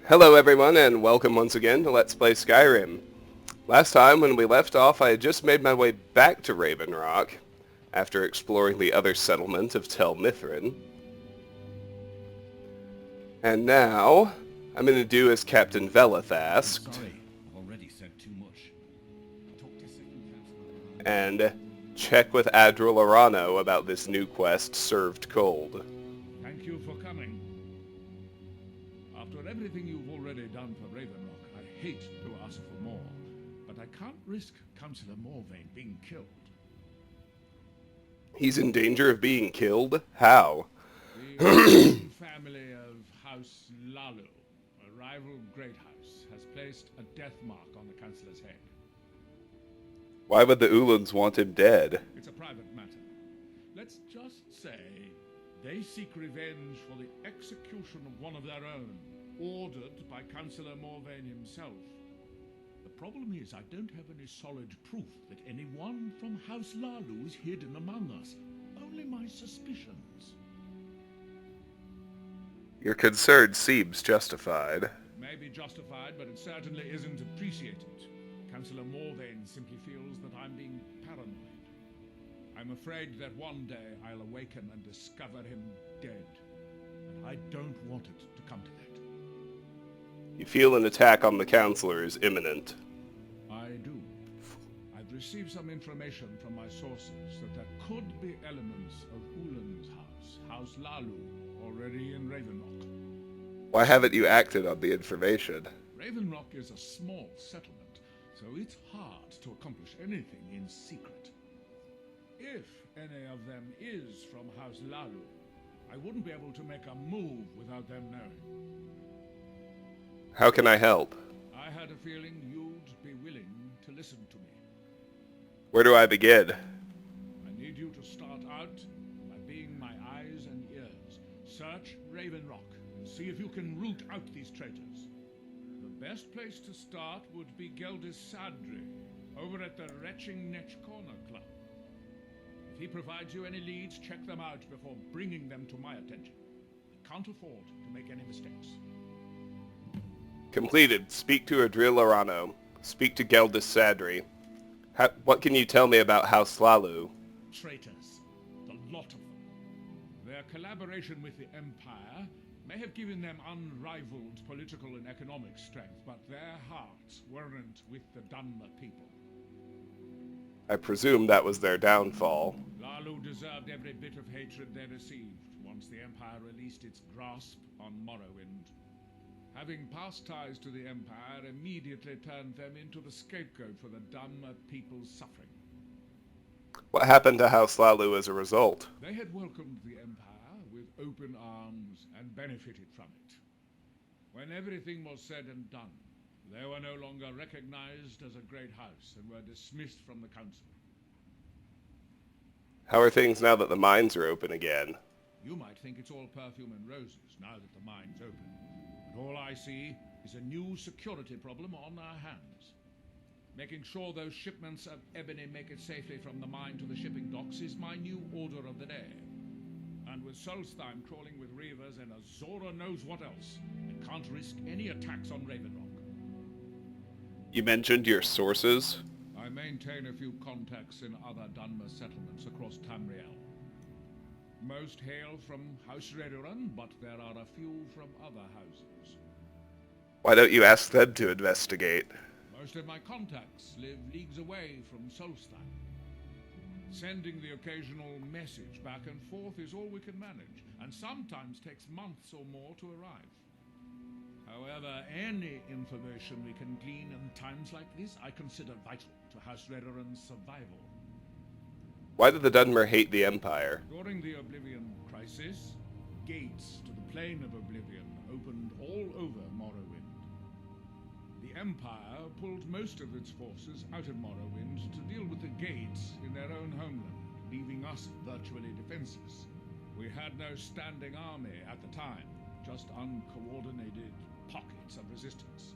Hello everyone and welcome once again to Let's Play Skyrim. Last time when we left off I had just made my way back to Raven Rock after exploring the other settlement of Tel Mithrin. And now I'm going to do as Captain Veleth asked Sorry, I've already said too much. Talk to second councillor. and check with Admiral Arano about this new quest, Served Cold. Thank you for coming. After everything you've already done for Ravenrock, I hate to ask for more, but I can't risk Councillor Morvain being killed. He's in danger of being killed? How? The family of House Lalu, a rival great house, has placed a death mark on the Councillor's head. Why would the Ulans want him dead? It's a private matter. Let's just say they seek revenge for the execution of one of their own, ordered by Councillor Morvain himself. The problem is I don't have any solid proof that anyone from House Lalu is hidden among us. Only my suspicions. Your concern seems justified. It may be justified, but it certainly isn't appreciated. Councillor Morvain simply feels that I'm being paranoid. I'm afraid that one day I'll awaken and discover him dead. And I don't want it to come to that. You feel an attack on the Counselor is imminent. I do. I've received some information from my sources that there could be elements of Ulan's house, House Lalu, already in Ravenrock. Why haven't you acted on the information? Ravenrock is a small settlement, so it's hard to accomplish anything in secret. If any of them is from House Lalu, I wouldn't be able to make a move without them knowing. How can I help? I had a feeling you'd be willing to listen to me. Where do I begin? I need you to start out by being my eyes and ears. Search Ravenrock and see if you can root out these traitors. The best place to start would be Geldis Sadri, over at the Retching Netch Corner Club. If he provides you any leads, check them out before bringing them to my attention. I can't afford to make any mistakes. Completed. Speak to Adril Arano. Speak to Geldis Sadri. What can you tell me about House Lalu? Traitors. The lot of them. Their collaboration with the Empire may have given them unrivaled political and economic strength, but their hearts weren't with the Dunmer people. I presume that was their downfall. Lalu deserved every bit of hatred they received once the Empire released its grasp on Morrowind. Having past ties to the Empire immediately turned them into the scapegoat for the Dunmer people's suffering. What happened to House Lalu as a result? They had welcomed the Empire with open arms and benefited from it. When everything was said and done, they were no longer recognized as a great house and were dismissed from the council. How are things now that the mines are open again? You might think it's all perfume and roses now that the mine's open. But all I see is a new security problem on our hands. Making sure those shipments of ebony make it safely from the mine to the shipping docks is my new order of the day. And with Solstheim crawling with reavers and Azora knows what else, I can't risk any attacks on Ravenrock. You mentioned your sources. I maintain a few contacts in other Dunmer settlements across Tamriel. Most hail from House Redoran, but there are a few from other houses. Why don't you ask them to investigate? Most of my contacts live leagues away from Solstheim. Sending the occasional message back and forth is all we can manage, and sometimes takes months or more to arrive. However, any information we can glean in times like this I consider vital to House Redoran's survival. Why did the Dunmer hate the Empire? During the Oblivion Crisis, gates to the Plane of Oblivion opened all over Morrowind. The Empire pulled most of its forces out of Morrowind to deal with the gates in their own homeland, leaving us virtually defenseless. We had no standing army at the time, just uncoordinated pockets of resistance.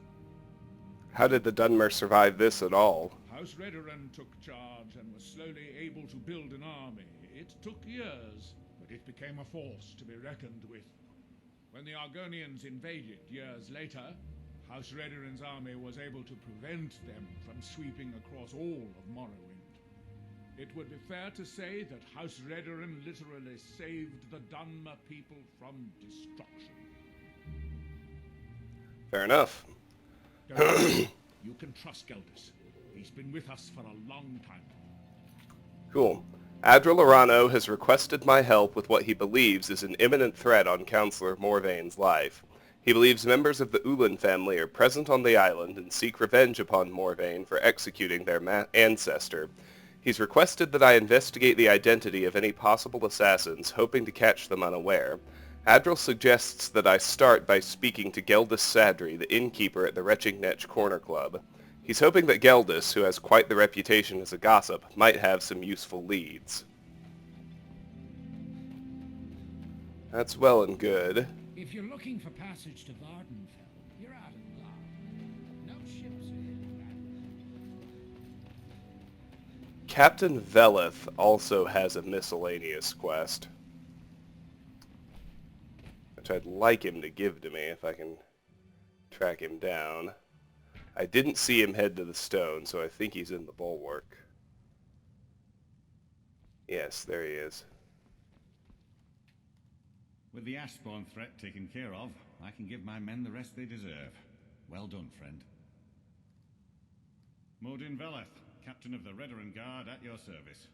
How did the Dunmer survive this at all? House Redoran took charge and was slowly able to build an army. It took years, but it became a force to be reckoned with. When the Argonians invaded years later, House Redoran's army was able to prevent them from sweeping across all of Morrowind. It would be fair to say that House Redoran literally saved the Dunmer people from destruction. Fair enough. Don't worry, you can trust Geldis. He's been with us for a long time. Cool. Adra Lorano has requested my help with what he believes is an imminent threat on Councillor Morvain's life. He believes members of the Ulan family are present on the island and seek revenge upon Morvain for executing their ancestor. He's requested that I investigate the identity of any possible assassins, hoping to catch them unaware. Adril suggests that I start by speaking to Geldis Sadri, the innkeeper at the Retchingnech Corner Club. He's hoping that Geldis, who has quite the reputation as a gossip, might have some useful leads. That's well and good. If you're looking for passage to Vardenfell, you're out of luck. No ships are heading that way. Captain Veleth also has a miscellaneous quest, which I'd like him to give to me if I can track him down. I didn't see him head to the stone, so I think he's in the bulwark. Yes, there he is. With the Ashbourne threat taken care of, I can give my men the rest they deserve. Well done, friend. Modin Veleth, Captain of the Redoran Guard, at your service.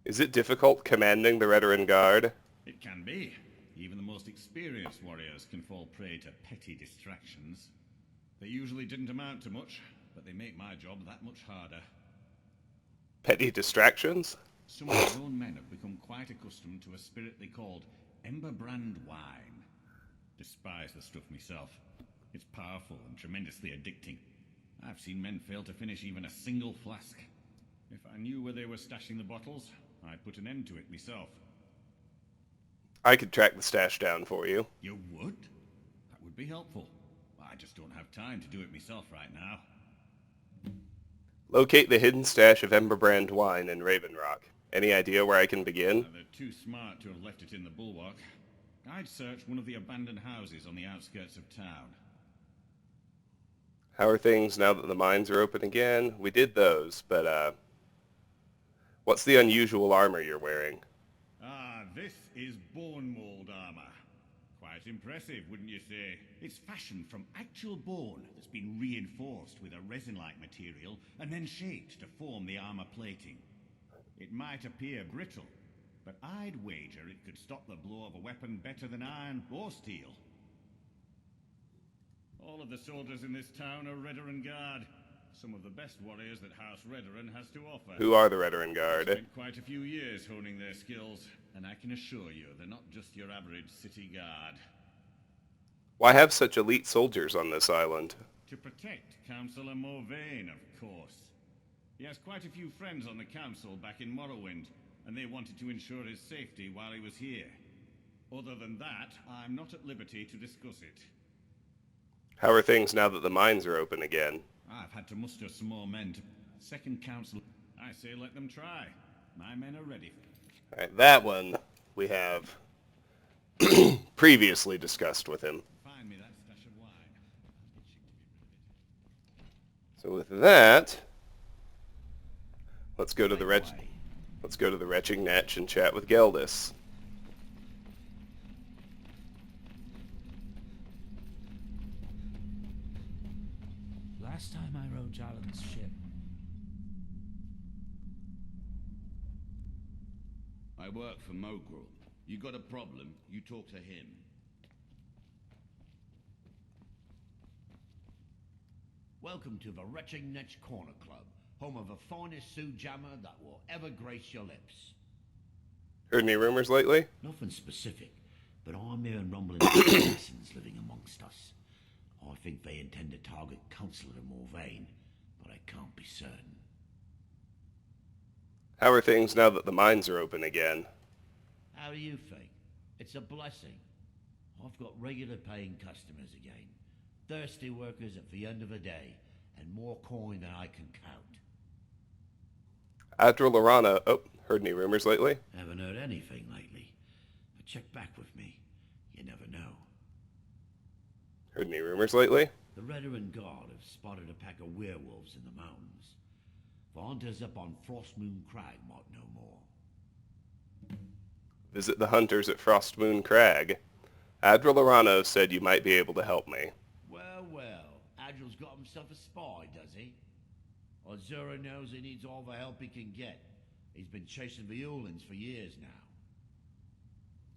Is it difficult commanding the Redoran Guard? It can be. Even the most experienced warriors can fall prey to petty distractions. They usually didn't amount to much, but they make my job that much harder. Petty distractions? Some of our own men have become quite accustomed to a spirit they called Emberbrand wine. Despise the stuff myself. It's powerful and tremendously addicting. I've seen men fail to finish even a single flask. If I knew where they were stashing the bottles, I'd put an end to it myself. I could track the stash down for you. You would? That would be helpful. I just don't have time to do it myself right now. Locate the hidden stash of Emberbrand wine in Raven Rock. Any idea where I can begin? They're too smart to have left it in the bulwark. I'd search one of the abandoned houses on the outskirts of town. How are things now that the mines are open again? We did those, but what's the unusual armor you're wearing? Ah, this is bone mold armor. Quite impressive, wouldn't you say? It's fashioned from actual bone that's been reinforced with a resin-like material and then shaped to form the armor plating. It might appear brittle, but I'd wager it could stop the blow of a weapon better than iron or steel. All of the soldiers in this town are Redoran Guard. Some of the best warriors that House Redoran has to offer. Who are the Redoran Guard? Spent quite a few years honing their skills, and I can assure you they're not just your average city guard. Why have such elite soldiers on this island? To protect Councillor Morvain, of course. He has quite a few friends on the council back in Morrowind, and they wanted to ensure his safety while he was here. Other than that, I'm not at liberty to discuss it. How are things now that the mines are open again? I've had to muster some more men to... Second council... I say let them try. My men are ready. Alright, that one we have previously discussed with him. Find me that stash of wine. So with that, let's go to the Retchingnech and chat with Geldis. Last time I rode Jalen's ship. I work for Mogrel. You got a problem, you talk to him. Welcome to the Retchingnech Corner Club, home of the finest Sioux jammer that will ever grace your lips. Heard any rumors lately? Nothing specific, but I'm hearing rumblings of assassins living amongst us. I think they intend to target Councillor Morvain, but I can't be certain. How are things now that the mines are open again? How do you think? It's a blessing. I've got regular paying customers again. Thirsty workers at the end of the day, and more coin than I can count. Adra Lorana... Oh, heard any rumors lately? Haven't heard anything lately. But check back with me. You never know. Heard any rumors lately? The Veteran Guard have spotted a pack of werewolves in the mountains. The hunters up on Frostmoon Crag might know more. Visit the hunters at Frostmoon Crag. Admiral Lorano said you might be able to help me. Well, well, Adril's got himself a spy, does he? Azura knows he needs all the help he can get. He's been chasing the Ulans for years now.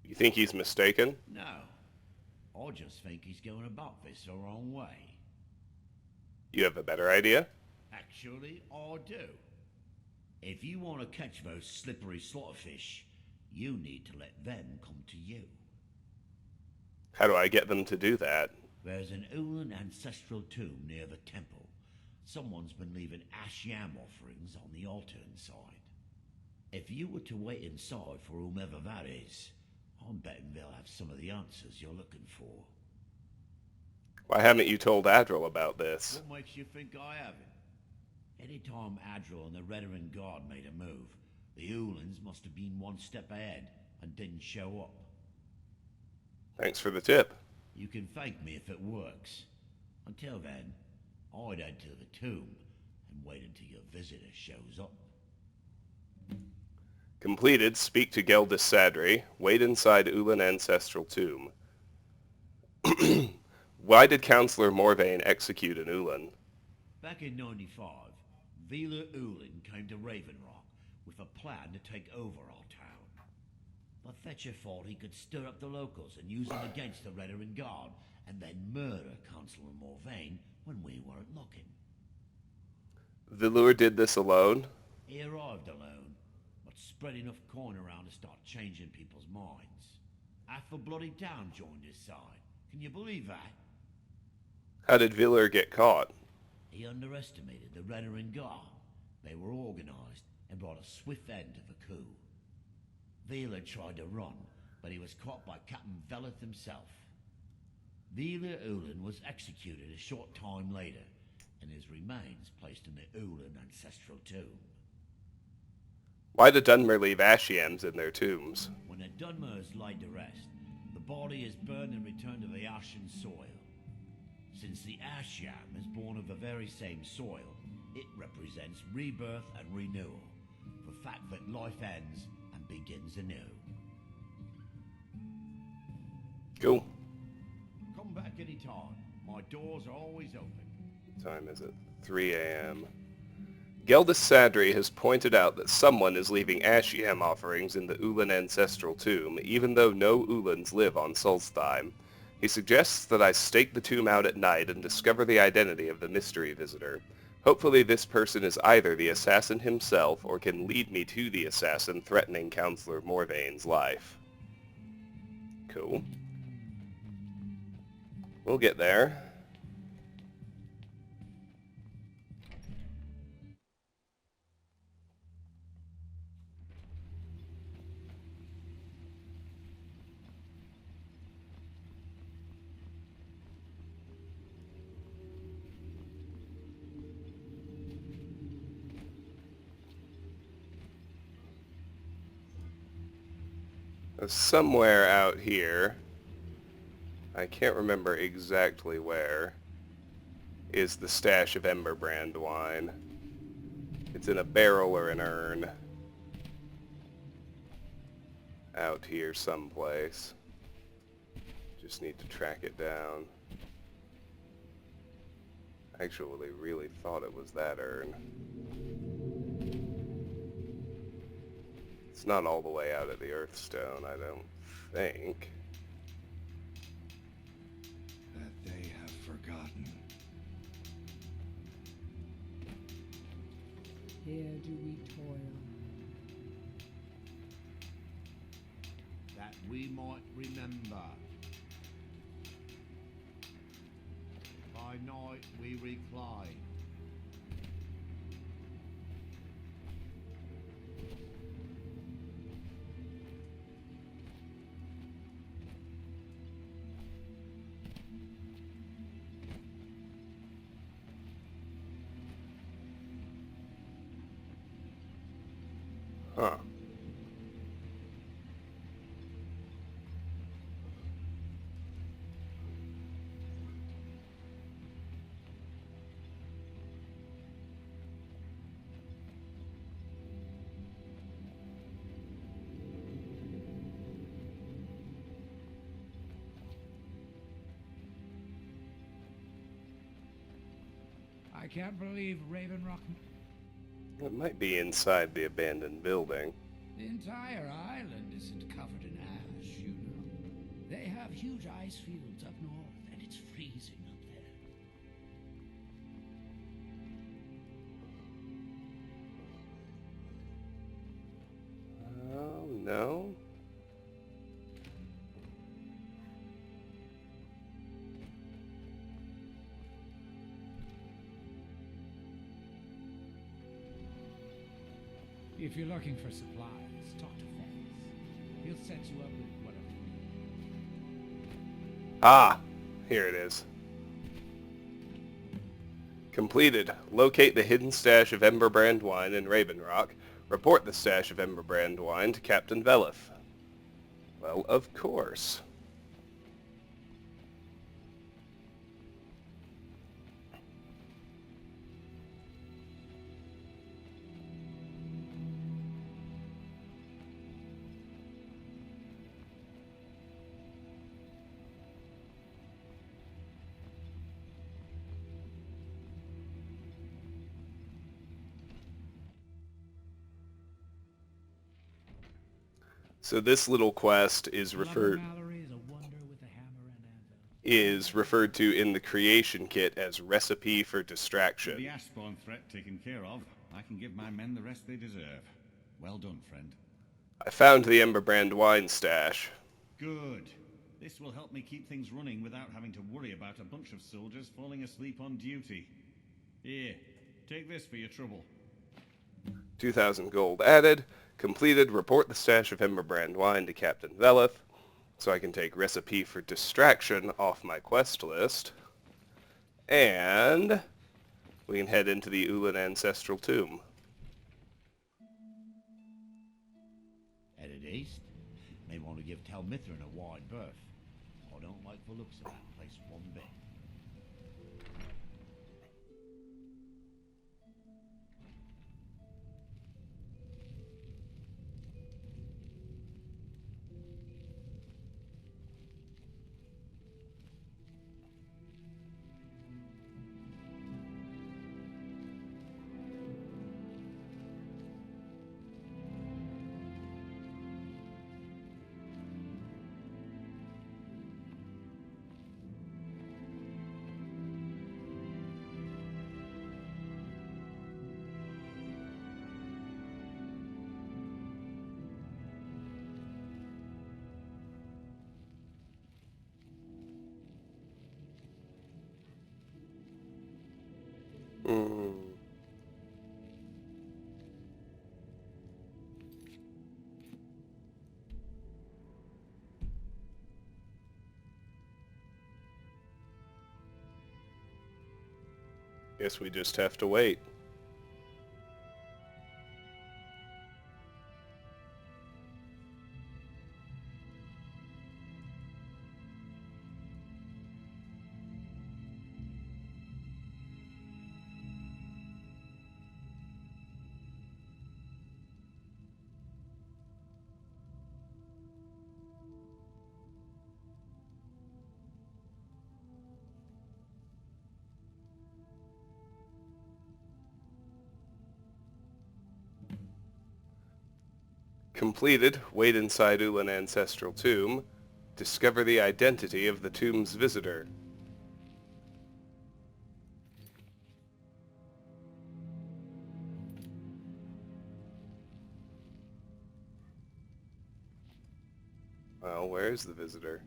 You think he's mistaken? No. I just think he's going about this the wrong way. You have a better idea? Actually, I do. If you want to catch those slippery slaughterfish, you need to let them come to you. How do I get them to do that? There's an Ulan ancestral tomb near the temple. Someone's been leaving ash yam offerings on the altar inside. If you were to wait inside for whomever that is, I'm betting they'll have some of the answers you're looking for. Why haven't you told Adril about this? What makes you think I haven't? Anytime Adril and the Veteran Guard made a move, the Ulans must have been one step ahead and didn't show up. Thanks for the tip. You can thank me if it works. Until then, I'd head to the tomb and wait until your visitor shows up. Completed, speak to Geldis Sadri. Wait inside Ulan Ancestral Tomb. Why did Counselor Morvain execute an Ulan? Back in 95, Vila Ulan came to Raven Rock with a plan to take over our town. But Fetcher thought he could stir up the locals and use them against the Veteran Guard, and then murder Counselor Morvain when we weren't looking. Vilur did this alone? He arrived alone, but spread enough coin around to start changing people's minds. Half the bloody town joined his side. Can you believe that? How did Vilur get caught? He underestimated the Veteran Guard. They were organized and brought a swift end to the coup. Vila tried to run, but he was caught by Captain Veleth himself. Vila Ulan was executed a short time later, and his remains placed in the Ulan ancestral tomb. Why did Dunmer leave Ashiams in their tombs? When the Dunmer is laid to rest, the body is burned and returned to the ashen soil. Since the Ashiam is born of the very same soil, it represents rebirth and renewal, the fact that life ends and begins anew. Cool. Come back anytime. My doors are always open. What time is it? 3 a.m. Geldis Sadri has pointed out that someone is leaving Ashiam offerings in the Ulan ancestral tomb, even though no Ulans live on Solstheim. He suggests that I stake the tomb out at night and discover the identity of the mystery visitor. Hopefully this person is either the assassin himself or can lead me to the assassin threatening Counselor Morvain's life. Cool. We'll get there. Somewhere out here, I can't remember exactly where, is the stash of Emberbrand wine. It's in a barrel or an urn. Out here someplace. Just need to track it down. Actually, really thought it was that urn. It's not all the way out of the Earthstone, I don't think. That they have forgotten. Here do we toil. That we might remember. By night we recline. Huh. I can't believe Raven Rock... It might be inside the abandoned building. The entire island isn't covered in ash, you know. They have huge ice fields up north, and it's freezing up there. Oh, no. If you're looking for supplies, talk to Fez. He'll set you up with whatever you need. Ah, here it is. Completed. Locate the hidden stash of Emberbrand wine in Raven Rock. Report the stash of Emberbrand wine to Captain Velith. Well, of course. So this little quest is referred to in the creation kit as Recipe for Distraction. The Ashbourne threat taken care of, I can give my men the rest they deserve. Well done, friend. I found the Emberbrand wine stash. Good. This will help me keep things running without having to worry about a bunch of soldiers falling asleep on duty. Here, take this for your trouble. 2,000 gold added. Completed. Report the stash of Emberbrand wine to Captain Velith. So I can take Recipe for Distraction off my quest list. And we can head into the Ulan Ancestral Tomb. Headed east? May want to give Telmithrin a wide berth. I don't like the looks of that place one bit. Guess we just have to wait. Completed. Wait inside Ulan Ancestral Tomb. Discover the identity of the tomb's visitor. Well, where's the visitor?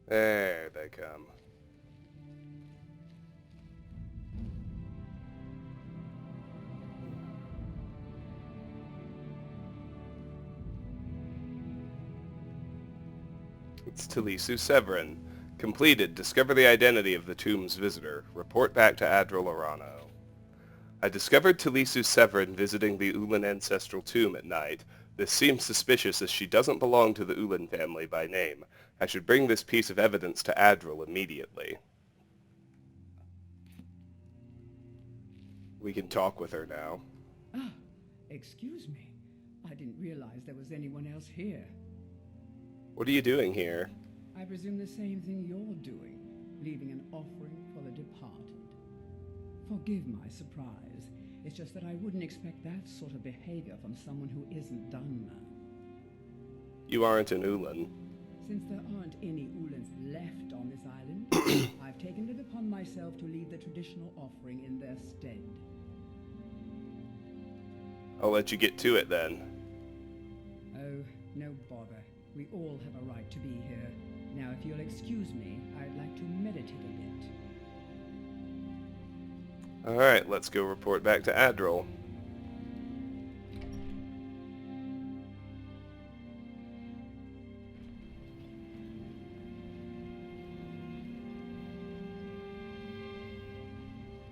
There they come. It's Talisu Severin. Completed. Discover the identity of the tomb's visitor. Report back to Adra Lorano. I discovered Talisu Severin visiting the Ulan ancestral tomb at night. This seems suspicious as she doesn't belong to the Ulan family by name. I should bring this piece of evidence to Adril immediately. We can talk with her now. Ah, excuse me. I didn't realize there was anyone else here. What are you doing here? I presume the same thing you're doing, leaving an offering for the departed. Forgive my surprise. It's just that I wouldn't expect that sort of behavior from someone who isn't Dunmer. You aren't an Ulan. Since there aren't any Ulans left on this island, I've taken it upon myself to leave the traditional offering in their stead. I'll let you get to it then. Oh, no bother. We all have a right to be here. Now, if you'll excuse me, I'd like to meditate a bit. Alright, let's go report back to Adril.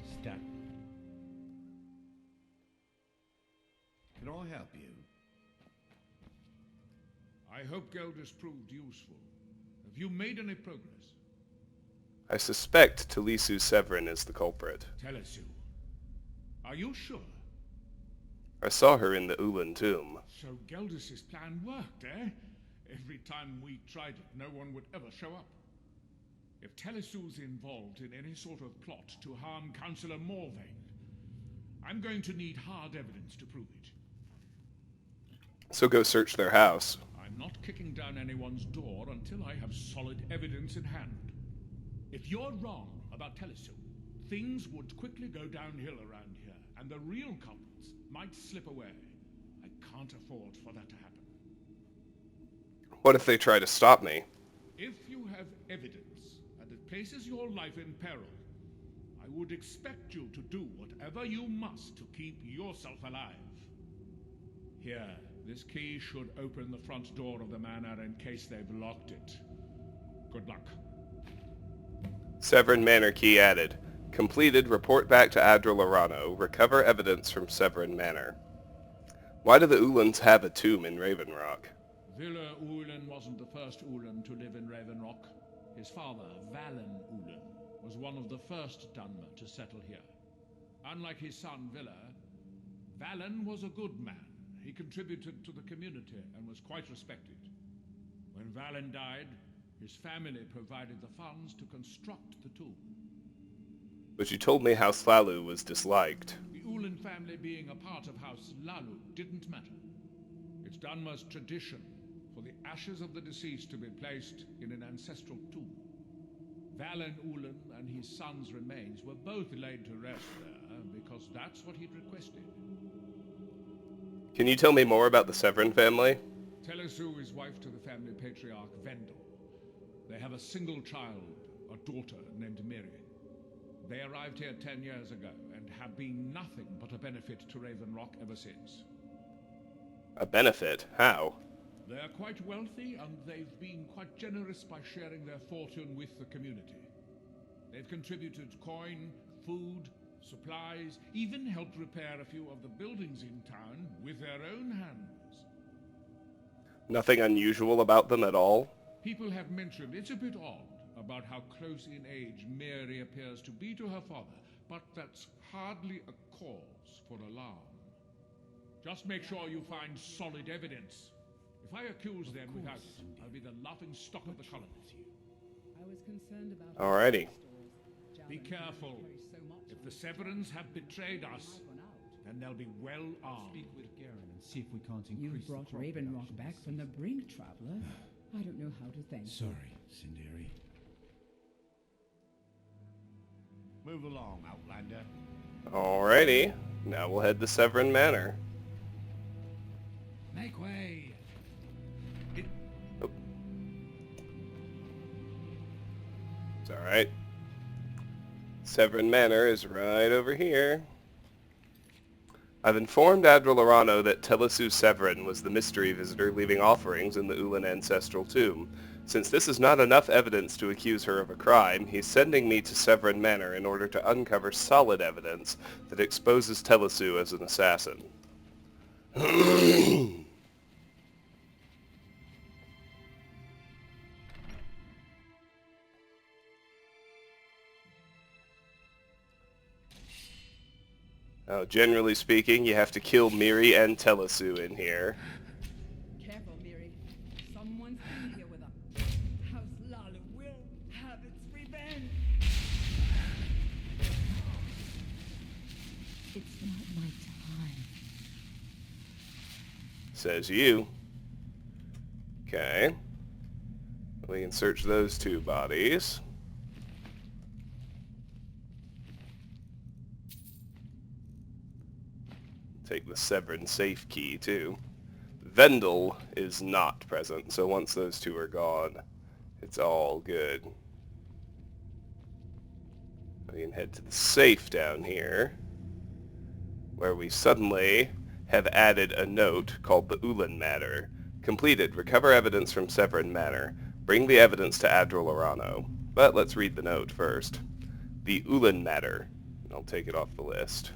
Stop. Can I help you? I hope Geldis proved useful. Have you made any progress? I suspect Talisu Severin is the culprit. Talisu. Are you sure? I saw her in the Ulan tomb. So Geldis's plan worked, eh? Every time we tried it, no one would ever show up. If Telisu's involved in any sort of plot to harm Councillor Morvain, I'm going to need hard evidence to prove it. So go search their house. I'm not kicking down anyone's door until I have solid evidence in hand. If you're wrong about Talisu, things would quickly go downhill around here, and the real culprits might slip away. I can't afford for that to happen. What if they try to stop me? If you have evidence, and it places your life in peril, I would expect you to do whatever you must to keep yourself alive. Here, this key should open the front door of the manor in case they've locked it. Good luck. Severin Manor key added. Completed, report back to Adril Arano. Recover evidence from Severin Manor. Why do the Ulans have a tomb in Raven Rock? Villa Ulan wasn't the first Ulan to live in Raven Rock. His father, Valen Ulan, was one of the first Dunmer to settle here. Unlike his son Villa, Valen was a good man. He contributed to the community and was quite respected. When Valen died, his family provided the funds to construct the tomb. But you told me House Lalu was disliked. The Ulan family being a part of House Lalu didn't matter. It's Dunmer's tradition for the ashes of the deceased to be placed in an ancestral tomb. Valen Ulan and his son's remains were both laid to rest there because that's what he'd requested. Can you tell me more about the Severin family? Talisu is wife to the family patriarch Vendel. They have a single child, a daughter named Miriam. They arrived here 10 years ago and have been nothing but a benefit to Raven Rock ever since. A benefit? How? They are quite wealthy and they've been quite generous by sharing their fortune with the community. They've contributed coin, food, supplies, even helped repair a few of the buildings in town with their own hands. Nothing unusual about them at all? People have mentioned it's a bit odd about how close in age Mary appears to be to her father, but that's hardly a cause for alarm. Just make sure you find solid evidence. If I accuse them without it, I'll be the laughing stock of the colony. I was concerned about... Alrighty. Be careful. If the Severins have betrayed us, then they'll be well armed. Speak with Garen and see if we can't increase You've brought the crop Raven Rock production. back from the brink, traveler. I don't know how to thank you. Sorry, Sinderi. Move along, Outlander. Alrighty. Now we'll head to Severin Manor. Make way! It's alright. Severin Manor is right over here. I've informed Adril Arano that Talisu Severin was the mystery visitor leaving offerings in the Ulan ancestral tomb. Since this is not enough evidence to accuse her of a crime, he's sending me to Severin Manor in order to uncover solid evidence that exposes Telesu as an assassin. Now, generally speaking, you have to kill Miri and Telesu in here. Careful, Miri. Someone's in here with us. House Lalu will have its revenge. It's not my time. Says you. Okay. We can search those two bodies. Take the Severin safe key, too. Vendel is not present, so once those two are gone, it's all good. We can head to the safe down here, where we suddenly have added a note called the Ulan Matter. Completed. Recover evidence from Severin Manor. Bring the evidence to Adril Orano. But let's read the note first. The Ulan Matter. I'll take it off the list.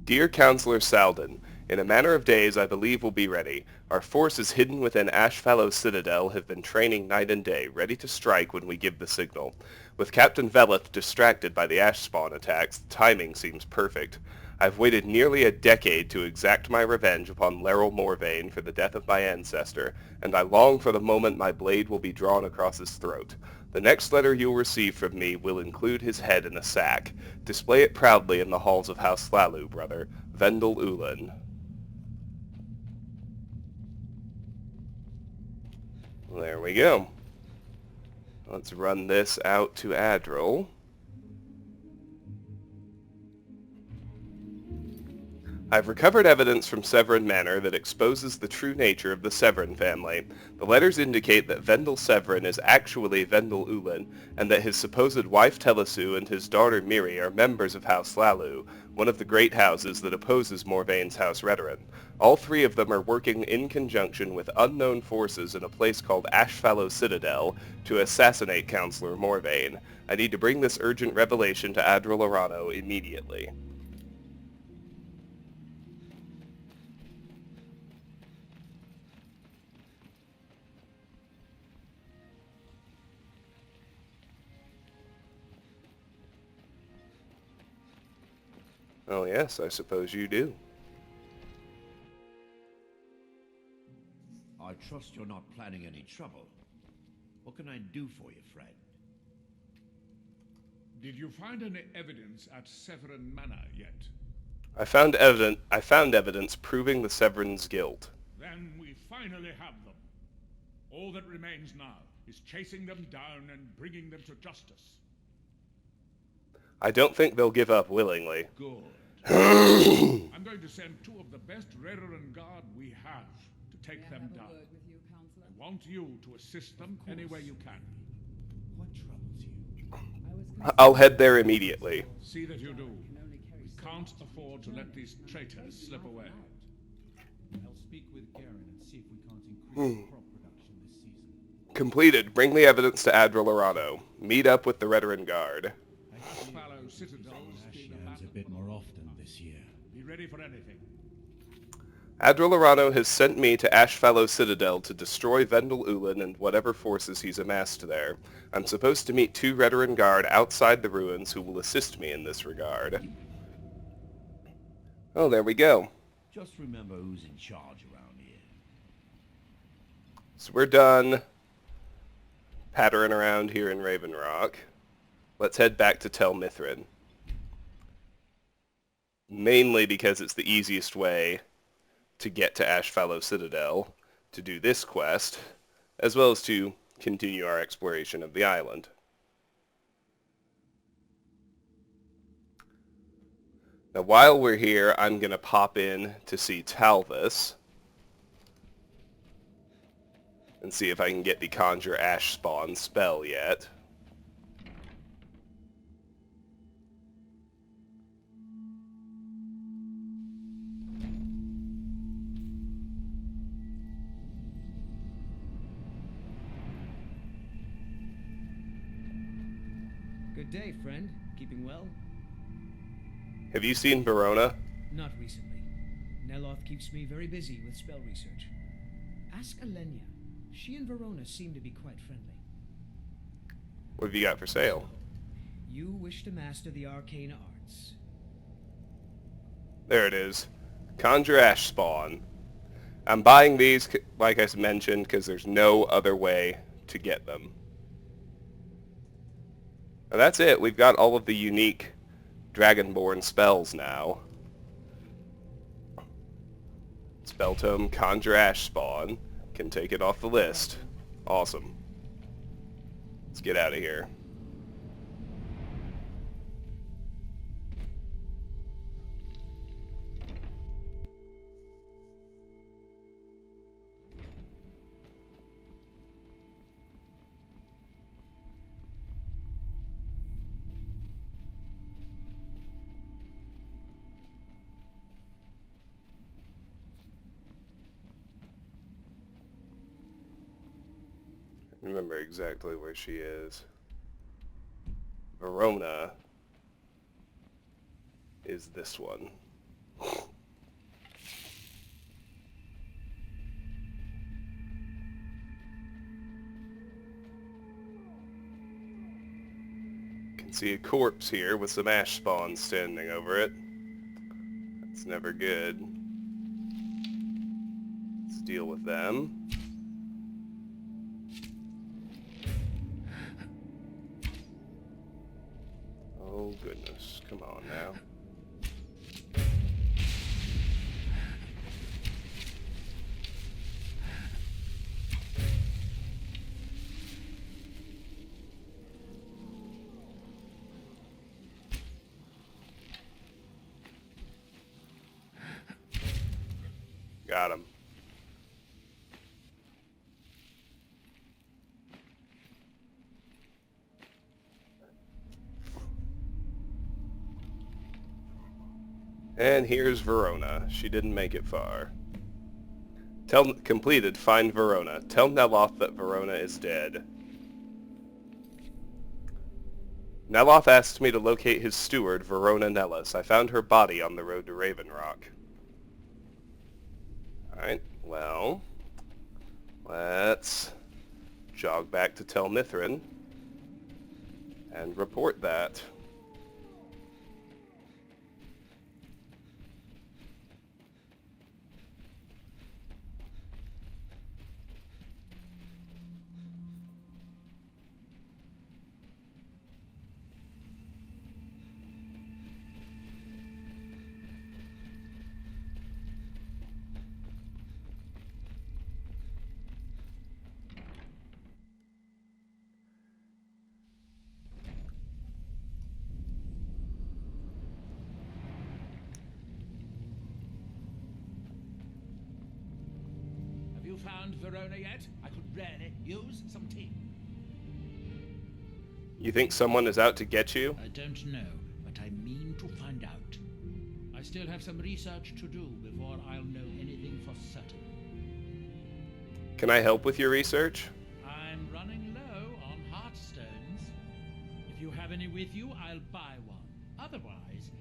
Dear Counselor Salden, in a matter of days I believe we'll be ready. Our forces hidden within Ashfallow Citadel have been training night and day, ready to strike when we give the signal. With Captain Veleth distracted by the ash spawn attacks, the timing seems perfect. I've waited nearly a decade to exact my revenge upon Laryl Morvain for the death of my ancestor, and I long for the moment my blade will be drawn across his throat. The next letter you'll receive from me will include his head in a sack. Display it proudly in the halls of House Lalu, brother. Vendel Ulan. There we go. Let's run this out to Adril. I've recovered evidence from Severin Manor that exposes the true nature of the Severin family. The letters indicate that Vendel Severin is actually Vendel Ulan, and that his supposed wife Telesu and his daughter Miri are members of House Lalu, one of the great houses that opposes Morvain's House Redoran. All three of them are working in conjunction with unknown forces in a place called Ashfallow Citadel to assassinate Counselor Morvain. I need to bring this urgent revelation to Adril Orano immediately. Oh yes, I suppose you do. I trust you're not planning any trouble. What can I do for you, friend? Did you find any evidence at Severin Manor yet? I found evidence proving the Severin's guilt. Then we finally have them. All that remains now is chasing them down and bringing them to justice. I don't think they'll give up willingly. Good. I'm going to send two of the best Redoran Guard we have to take them down. I want you to assist them any way you can. What troubles you? I'll head there immediately. See that you do. We can't afford to let these traitors slip away. I'll speak with Garen and see if we can't increase crop production this season. Completed. Bring the evidence to Adril Orano. Meet up with the Redoran Guard. Ashfallow Citadel Ashlands a bit more often this year. Be ready for anything. Adril Orano has sent me to Ashfallow Citadel to destroy Vendel Ulan and whatever forces he's amassed there. I'm supposed to meet two Redoran Guard outside the ruins who will assist me in this regard. Oh, there we go. Just remember who's in charge around here. So we're done pattering around here in Raven Rock. Let's head back to Tel Mithrin. Mainly because it's the easiest way to get to Ashfallow Citadel to do this quest, as well as to continue our exploration of the island. Now while we're here, I'm going to pop in to see Talvis and see if I can get the Conjure Ash Spawn spell yet. Good day, friend. Keeping well? Have you seen Verona? Not recently. Neloth keeps me very busy with spell research. Ask Alenia. She and Verona seem to be quite friendly. What have you got for sale? You wish to master the arcane arts. There it is. Conjure Ash Spawn. I'm buying these, like I mentioned, because there's no other way to get them. And that's it. We've got all of the unique Dragonborn spells now. Spell Tome, Conjure Ash Spawn. Can take it off the list. Awesome. Let's get out of here. Remember exactly where she is. Verona is this one. Can see a corpse here with some ash spawns standing over it. That's never good. Let's deal with them. Oh goodness, come on now. Got him. And here's Verona. She didn't make it far. Completed. Find Verona. Tell Neloth that Verona is dead. Neloth asked me to locate his steward, Verona Nellis. I found her body on the road to Raven Rock. Alright, well, let's jog back to Tel Mithrin and report that. Found Verona yet? I could really use some tea. You think someone is out to get you? I don't know, but I mean to find out. I still have some research to do before I'll know anything for certain. Can I help with your research? I'm running low on heartstones. If you have any with you, I'll buy one. Otherwise,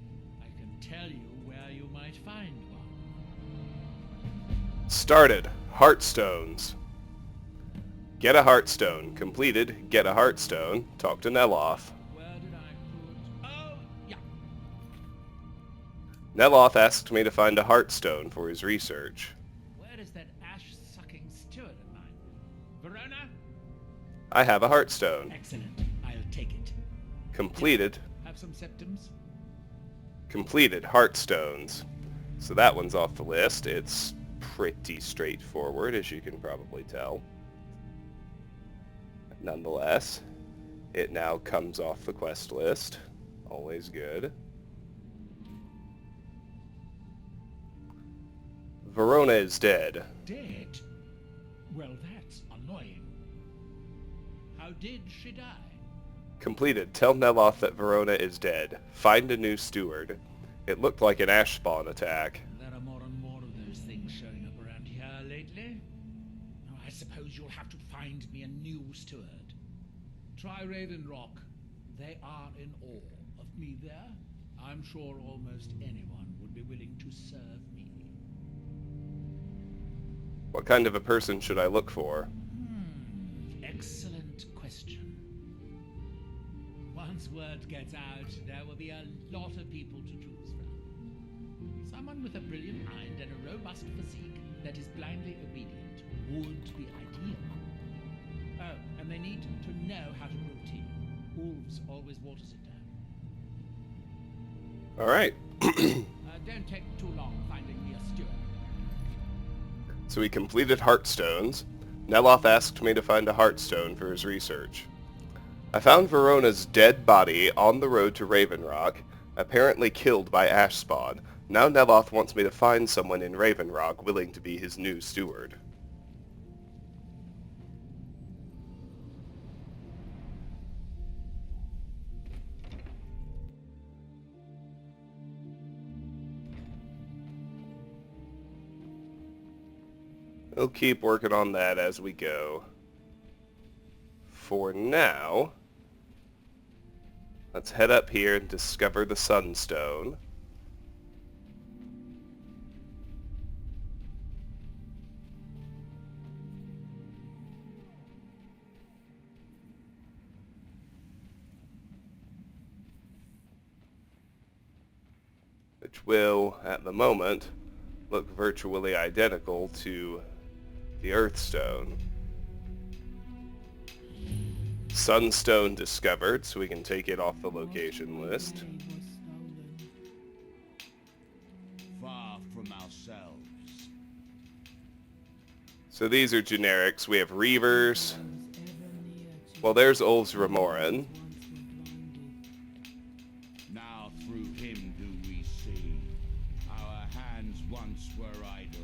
I can tell you where you might find one. Started. Heartstones. Get a heartstone. Completed. Get a heartstone. Talk to Neloth. Where did I put... Oh, yeah. Neloth asked me to find a heartstone for his research. Where is that ash-sucking steward of mine? Verona? I have a heartstone. Excellent. I'll take it. Completed. Have some septums? Completed. Heartstones. So that one's off the list. It's pretty straightforward, as you can probably tell. Nonetheless, it now comes off the quest list. Always good. Verona is dead. Dead? Well, that's annoying. How did she die? Completed. Tell Neloth that Verona is dead. Find a new steward. It looked like an ash spawn attack. There are more and more of those things showing up around here lately. I suppose you'll have to find me a new steward. Try Raven Rock. They are in awe of me there. I'm sure almost anyone would be willing to serve me. What kind of a person should I look for? Excellent question. Once word gets out, there will be a lot of people to choose from. Someone with a brilliant mind and a robust physique that is blindly obedient would be ideal. Oh, and they need to know how to brew tea. Wolves always waters it down. All right. Don't take too long finding me a steward. So we completed Heartstones. Neloth asked me to find a Heartstone for his research. I found Verona's dead body on the road to Raven Rock, apparently killed by ash spawn. Now Neloth wants me to find someone in Raven Rock willing to be his new steward. We'll keep working on that as we go. For now, let's head up here and discover the Sunstone. Which will, at the moment, look virtually identical to the Earthstone. Sunstone discovered, so we can take it off the location list. Far from ourselves. So these are generics. We have Reavers. Well, there's Ulf's Remoran. Now through him do we see. Our hands once were idle.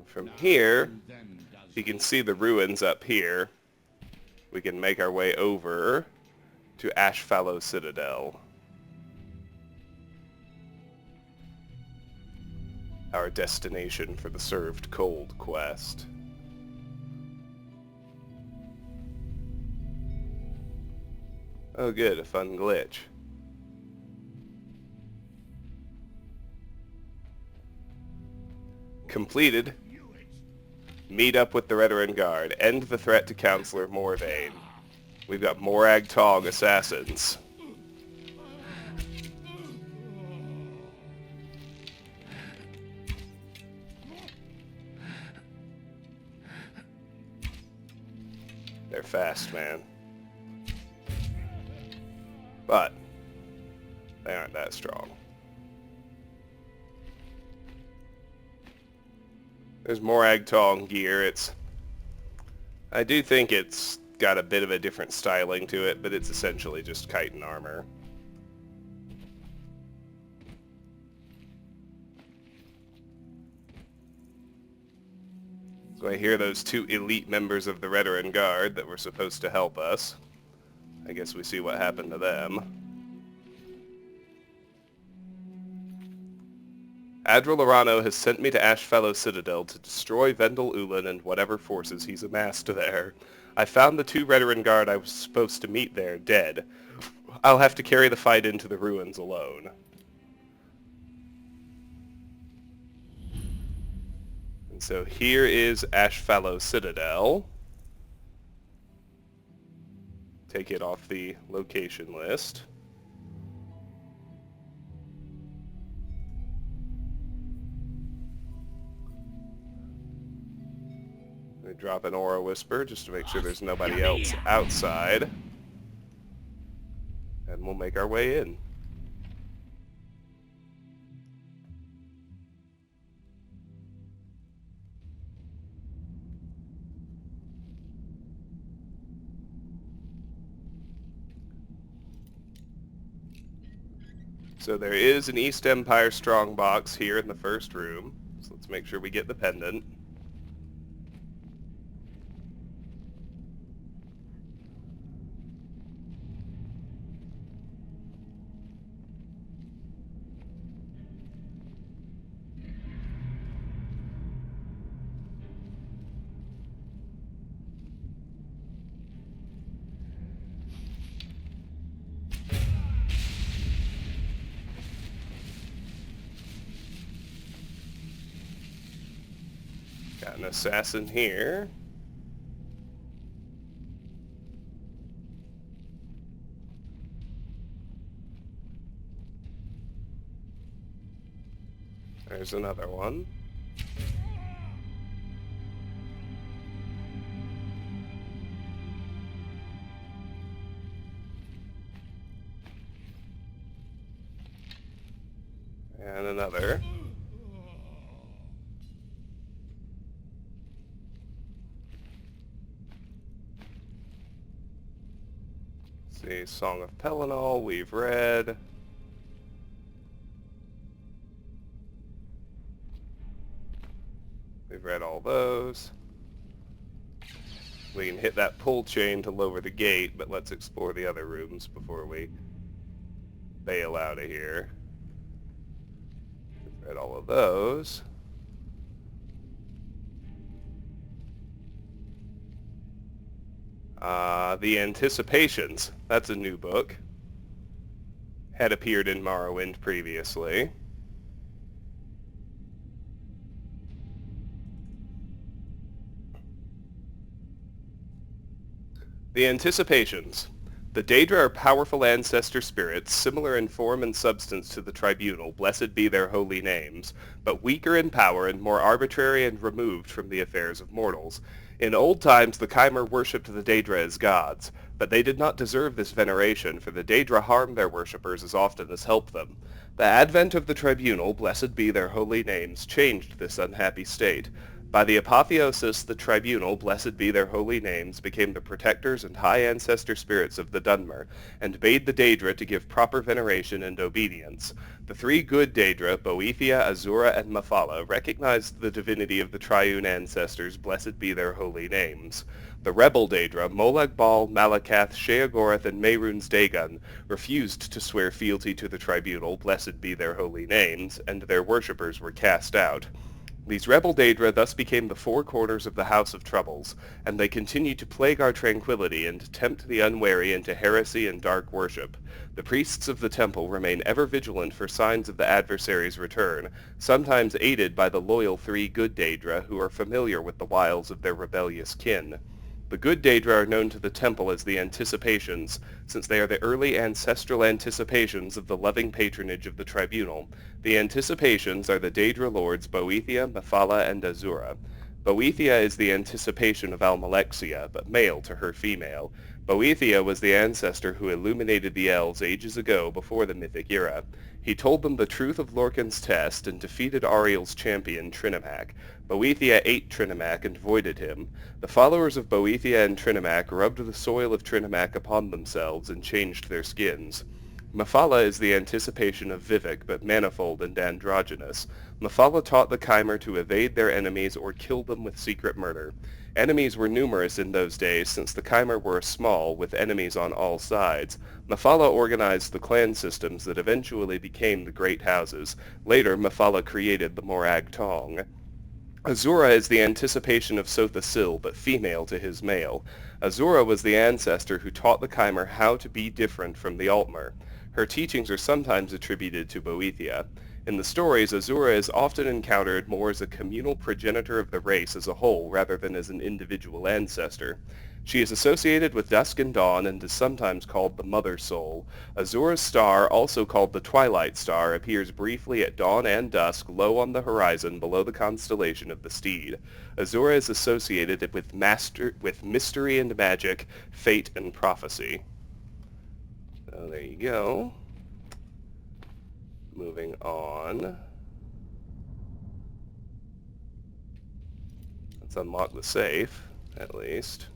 From here, you can see the ruins up here. We can make our way over to Ashfallow Citadel. Our destination for the Served Cold quest. Oh good, a fun glitch. Completed. Meet up with the Redoran Guard. End the threat to Counselor Morvain. We've got Morag Tog assassins. They're fast, man. But they aren't that strong. There's Morag Tong gear. I do think it's got a bit of a different styling to it, but it's essentially just chitin armor. So I hear those two elite members of the Redoran Guard that were supposed to help us. I guess we see what happened to them. Adral Lorano has sent me to Ashfallow Citadel to destroy Vendel Ulan and whatever forces he's amassed there. I found the two Redoran Guard I was supposed to meet there dead. I'll have to carry the fight into the ruins alone. And so here is Ashfallow Citadel. Take it off the location list. We drop an Aura Whisper just to make sure there's nobody else outside. And we'll make our way in. So there is an East Empire strongbox here in the first room. So let's make sure we get the pendant. Got an assassin here. There's another one. And another. See, Song of Pelennor, we've read. We've read all those. We can hit that pull chain to lower the gate, but let's explore the other rooms before we bail out of here. We've read all of those. The Anticipations. That's a new book. Had appeared in Morrowind previously. The Anticipations. The Daedra are powerful ancestor spirits, similar in form and substance to the Tribunal, blessed be their holy names, but weaker in power and more arbitrary and removed from the affairs of mortals. In old times the Chimer worshipped the Daedra as gods, but they did not deserve this veneration, for the Daedra harm their worshippers as often as help them. The advent of the Tribunal, blessed be their holy names, changed this unhappy state. By the apotheosis, the Tribunal, blessed be their holy names, became the protectors and high ancestor spirits of the Dunmer, and bade the Daedra to give proper veneration and obedience. The three good Daedra, Boethia, Azura, and Mephala, recognized the divinity of the triune ancestors, blessed be their holy names. The rebel Daedra, Molag Bal, Malakath, Sheogorath, and Mehrunes Dagon, refused to swear fealty to the Tribunal, blessed be their holy names, and their worshippers were cast out. These rebel Daedra thus became the four corners of the House of Troubles, and they continue to plague our tranquility and tempt the unwary into heresy and dark worship. The priests of the temple remain ever vigilant for signs of the adversary's return, sometimes aided by the loyal three good Daedra who are familiar with the wiles of their rebellious kin. The good Daedra are known to the temple as the Anticipations, since they are the early ancestral anticipations of the loving patronage of the Tribunal. The Anticipations are the Daedra lords Boethia, Mephala, and Azura. Boethia is the anticipation of Almalexia, but male to her female. Boethia was the ancestor who illuminated the elves ages ago before the Mythic era. He told them the truth of Lorcan's test and defeated Ariel's champion, Trinimac. Boethia ate Trinimac and voided him. The followers of Boethia and Trinimac rubbed the soil of Trinimac upon themselves and changed their skins. Mephala is the anticipation of Vivek, but manifold and androgynous. Mephala taught the Chimer to evade their enemies or kill them with secret murder. Enemies were numerous in those days, since the Chimer were small, with enemies on all sides. Mephala organized the clan systems that eventually became the Great Houses. Later, Mephala created the Morag Tong. Azura is the anticipation of Sotha Sil, but female to his male. Azura was the ancestor who taught the Chimer how to be different from the Altmer. Her teachings are sometimes attributed to Boethia. In the stories, Azura is often encountered more as a communal progenitor of the race as a whole rather than as an individual ancestor. She is associated with dusk and dawn and is sometimes called the Mother Soul. Azura's star, also called the Twilight Star, appears briefly at dawn and dusk low on the horizon below the constellation of the Steed. Azura is associated with mystery and magic, fate and prophecy. So there you go. Moving on. Let's unlock the safe, at least.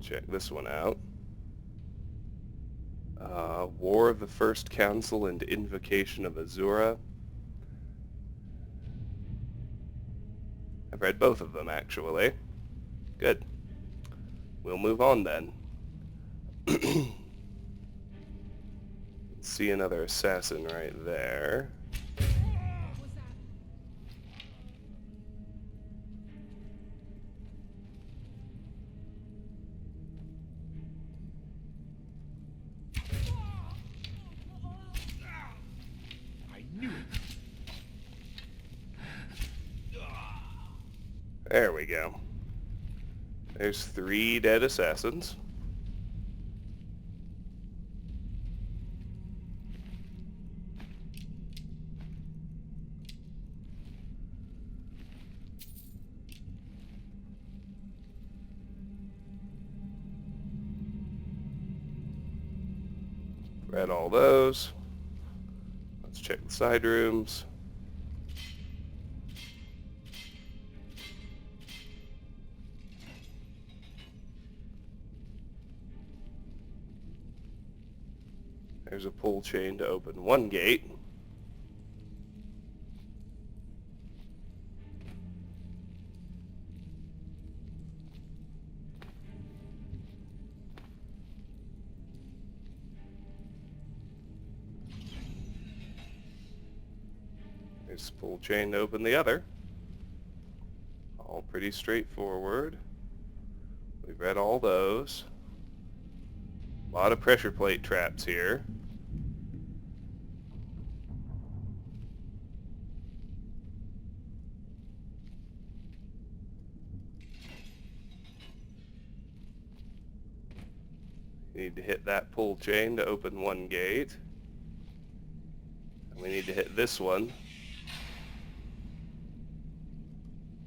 Check this one out. War of the First Council and Invocation of Azura. I've read both of them, actually. Good. We'll move on then. See another assassin right there. There we go. There's 3 dead assassins. Read all those. Let's check the side rooms. There's a pull chain to open 1 gate. There's a pull chain to open the other. All pretty straightforward. We've read all those. A lot of pressure plate traps here. Need to hit that pull chain to open 1 gate. And we need to hit this one.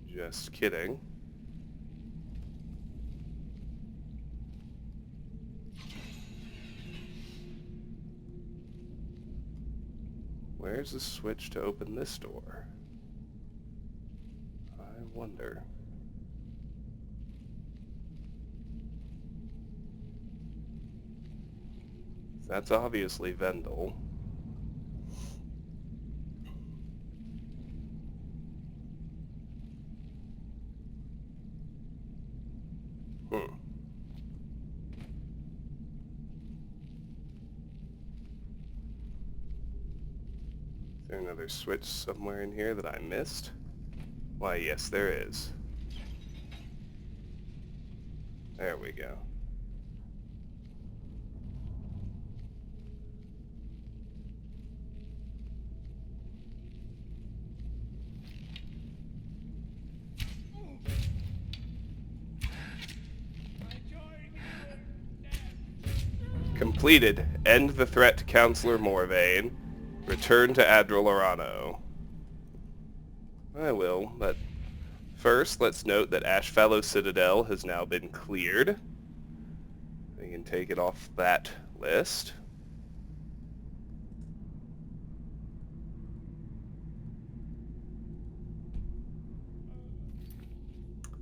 Just kidding. Where's the switch to open this door? I wonder. That's obviously Vendel. Is there another switch somewhere in here that I missed? Why, yes, there is. There we go. Completed. End the threat to Counselor Morvain. Return to Adrolorano. I will, but first let's note that Ashfallow Citadel has now been cleared. We can take it off that list.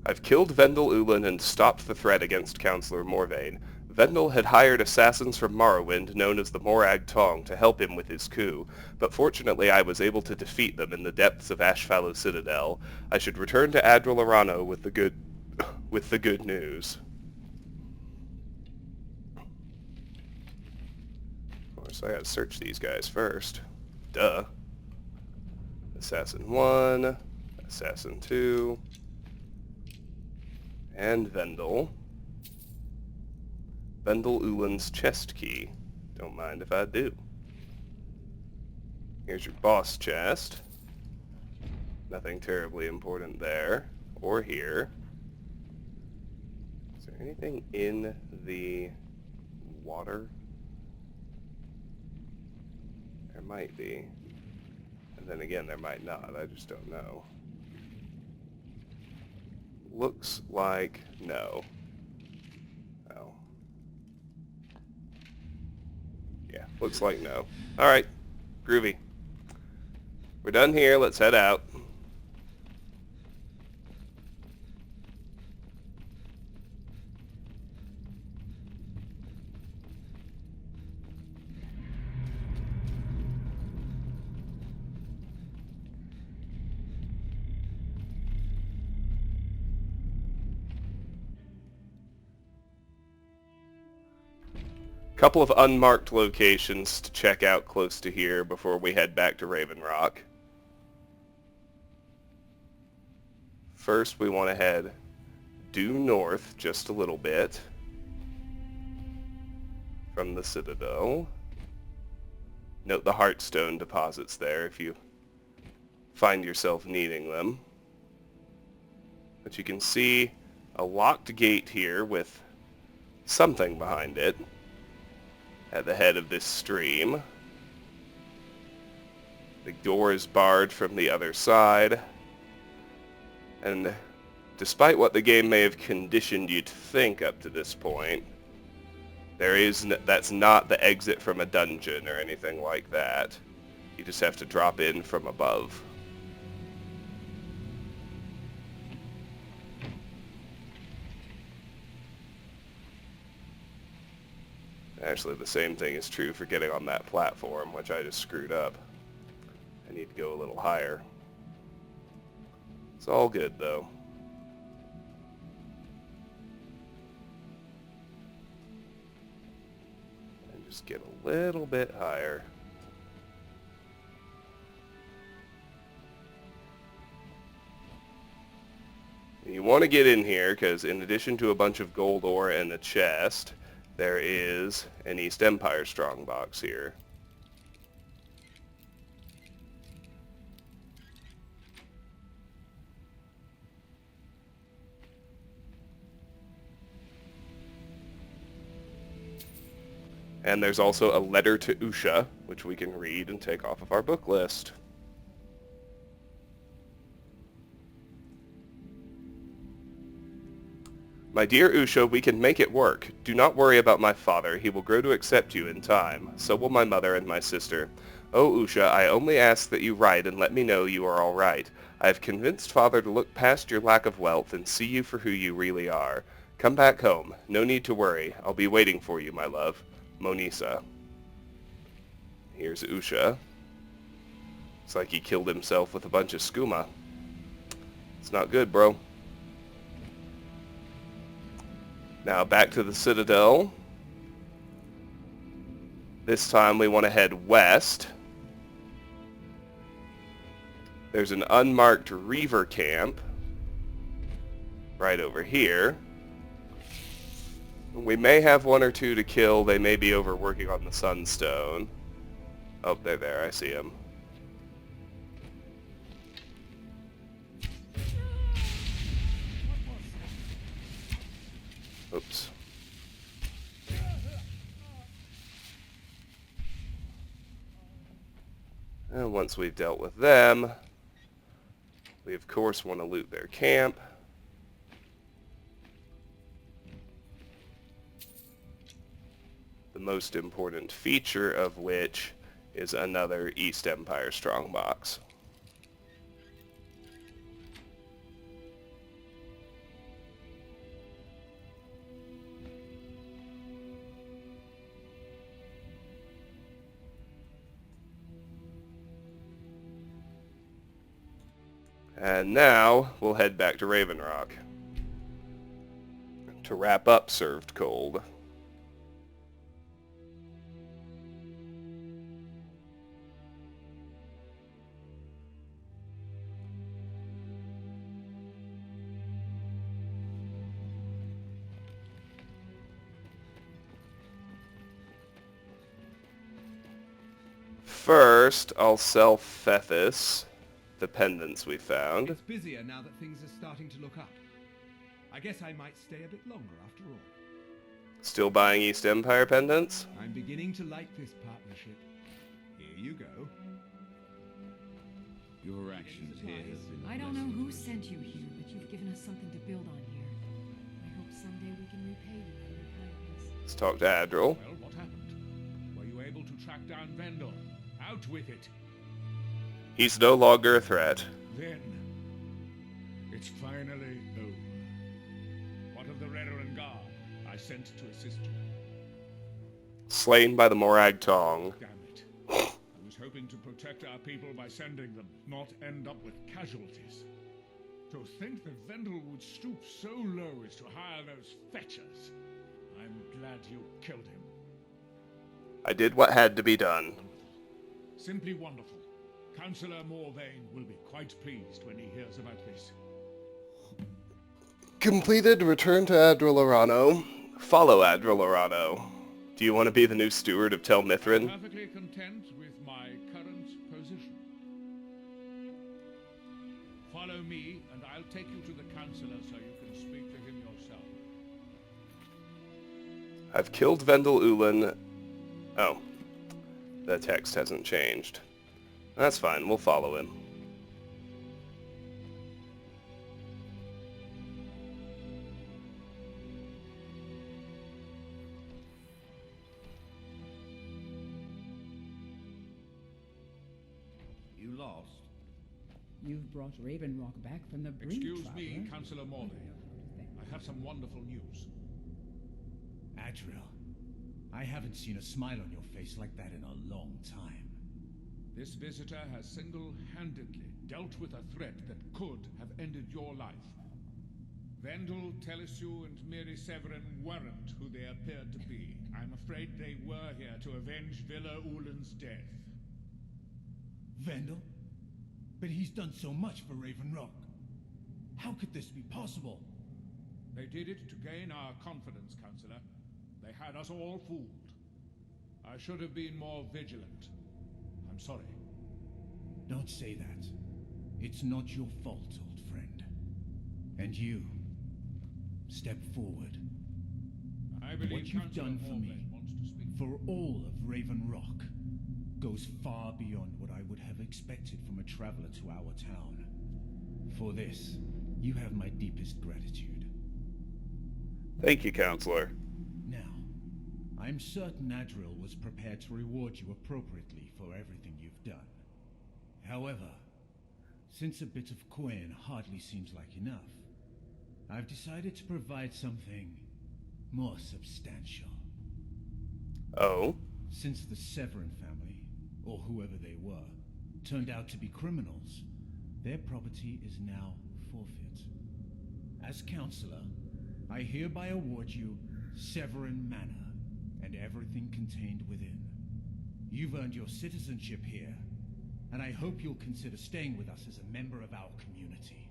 I've killed Vendel Ulan and stopped the threat against Counselor Morvain. Vendel had hired assassins from Morrowind known as the Morag Tong to help him with his coup, but fortunately I was able to defeat them in the depths of Ashfallow Citadel. I should return to Adrolorano with the good news. Of course, I gotta search these guys first. Duh. Assassin 1, Assassin 2, and Vendel. Vendel Ulan's chest key. Don't mind if I do. Here's your boss chest. Nothing terribly important there. Or here. Is there anything in the water? There might be. And then again, there might not. I just don't know. Looks like no. Oh. Yeah, looks like no. Alright, groovy. We're done here, let's head out. Couple of unmarked locations to check out close to here before we head back to Raven Rock. First, we want to head due north just a little bit from the Citadel. Note the Heartstone deposits there if you find yourself needing them. But you can see a locked gate here with something behind it at the head of this stream. The door is barred from the other side. And despite what the game may have conditioned you to think up to this point, that's not the exit from a dungeon or anything like that. You just have to drop in from above. Actually, the same thing is true for getting on that platform, which I just screwed up. I need to go a little higher. It's all good, though. And just get a little bit higher. You want to get in here, because in addition to a bunch of gold ore and a chest, there is an East Empire strongbox here. And there's also a letter to Usha, which we can read and take off of our book list. My dear Usha, we can make it work. Do not worry about my father. He will grow to accept you in time. So will my mother and my sister. Oh, Usha, I only ask that you write and let me know you are all right. I have convinced father to look past your lack of wealth and see you for who you really are. Come back home. No need to worry. I'll be waiting for you, my love. Monisa. Here's Usha. Looks like he killed himself with a bunch of skooma. It's not good, bro. Now back to the Citadel. This time we want to head west. There's an unmarked Reaver camp right over here. We may have one or two to kill. They may be over working on the Sunstone. Oh, they're there. I see them. Oops. And once we've dealt with them, we of course want to loot their camp. The most important feature of which is another East Empire strongbox. And now we'll head back to Raven Rock to wrap up Served Cold. First, I'll sell Fethys, the pendants we found. It's busier now that things are starting to look up. I guess I might stay a bit longer after all. Still buying East Empire pendants? I'm beginning to like this partnership. Here you go. Your actions here have been I don't know who sent you here, but you've given us something to build on here. I hope someday we can repay you for your kindness. Let's talk to Adril. Well, what happened? Were you able to track down Vendel? Out with it. He's no longer a threat. Then, it's finally over. What of the Redoran Guard I sent to assist you? Slain by the Morag Tong. Damn it. I was hoping to protect our people by sending them, not end up with casualties. To think that Vendel would stoop so low as to hire those fetchers. I'm glad you killed him. I did what had to be done. Simply wonderful. Councillor Morvain will be quite pleased when he hears about this. Completed. Return to Adril Arano. Follow Adril Arano. Do you want to be the new steward of Tel I'm Mithrin? perfectly content with my current position. Follow me, and I'll take you to the Councillor so you can speak to him yourself. I've killed Vendel Ulan. Oh. The text hasn't changed. That's fine, we'll follow him. You lost? You've brought Raven Rock back from the brink, Excuse me, traveler. Councillor Morley. I have some wonderful news. Adriel, I haven't seen a smile on your face like that in a long time. This visitor has single-handedly dealt with a threat that could have ended your life. Vendel, Telesue, and Miri Severin weren't who they appeared to be. I'm afraid they were here to avenge Villa Ulan's death. Vendel? But he's done so much for Raven Rock. How could this be possible? They did it to gain our confidence, Councillor. They had us all fooled. I should have been more vigilant. I'm sorry. Don't say that. It's not your fault, old friend. And you, step forward. I believe What you've Councillor done for me, Morley wants to speak. for all of Raven Rock, goes far beyond what I would have expected from a traveler to our town. For this, you have my deepest gratitude. Thank you, Counselor. Now, I'm certain Adriel was prepared to reward you appropriately for everything you've done. However, since a bit of coin hardly seems like enough, I've decided to provide something more substantial. Oh? Since the Severin family, or whoever they were, turned out to be criminals, their property is now forfeit. As Counselor, I hereby award you Severin Manor and everything contained within. You've earned your citizenship here, and I hope you'll consider staying with us as a member of our community.